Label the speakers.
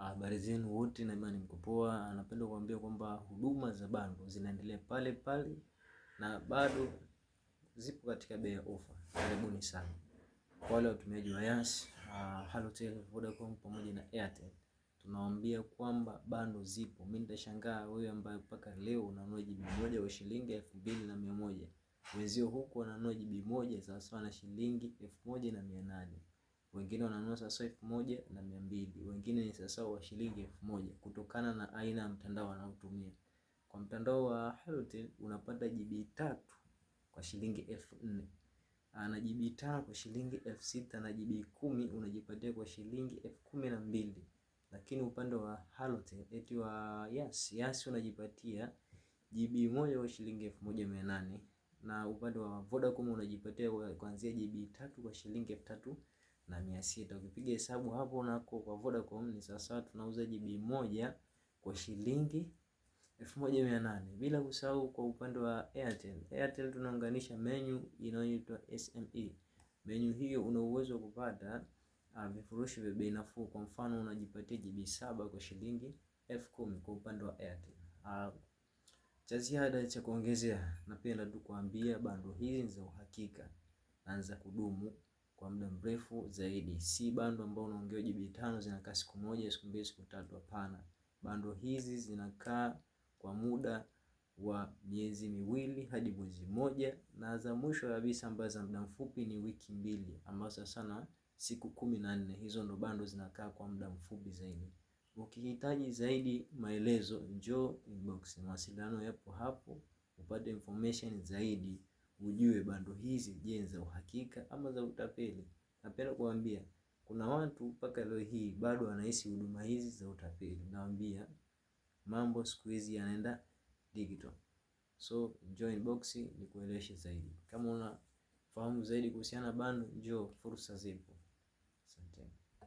Speaker 1: Habari zenu wote, na imani mko poa. Anapenda kuambia kwamba huduma za bando zinaendelea pale pale na bado zipo katika bei ya ofa. Karibuni sana. Kwa wale watumiaji wa Yas, Halotel, Vodacom pamoja na Airtel, tunawaambia kwamba bando zipo. Mimi nitashangaa wewe ambaye mpaka leo unanunua GB moja kwa shilingi 2100. Wenzio huko wananunua GB moja sawa na shilingi 1800. Wengine wananunua sasa 1200, wengine ni sasa wa shilingi 1000 kutokana na aina ya mtandao wanaotumia. Kwa mtandao wa Halotel unapata GB 3 kwa shilingi 4000, na GB 5 kwa shilingi 6000, na GB 10 unajipatia kwa shilingi 12000. Lakini upande wa Halotel eti wa Yas unajipatia GB moja kwa shilingi 1800, na upande wa Vodacom unajipatia kuanzia GB 3 kwa shilingi 3600. Ukipiga hesabu hapo nako kwa Vodacom ni sasa tunauza GB moja kwa shilingi 1800. Bila kusahau kwa upande wa Airtel tunaunganisha menu inayoitwa SME. Menu hiyo una uwezo kupata vifurushi vya bei nafuu. Kwa mfano unajipatia GB 7 kwa shilingi 10000 kwa upande wa Airtel. Cha ziada cha kuongezea, napenda tu kuambia bando hizi ni za uhakika na za kudumu kwa muda mrefu zaidi. Si bando ambao unaongea GB 5 zinakaa siku moja, siku mbili, siku tatu. Hapana. Bando hizi zinakaa kwa muda wa miezi miwili hadi mwezi mmoja, na za mwisho kabisa ambazo za muda mfupi ni wiki mbili, ambazo sana siku 14. Hizo ndo bando zinakaa kwa muda mfupi zaidi. Ukihitaji zaidi maelezo, njoo inbox. Mawasiliano yapo hapo, upate information zaidi, ujue bando hizi je, za uhakika ama za utapeli. Napenda kuambia kuna watu mpaka leo hii bado wanahisi huduma hizi za utapeli. Naambia mambo siku hizi yanaenda digital. So join box nikueleweshe zaidi. Kama unafahamu zaidi kuhusiana bando, njoo, fursa zipo.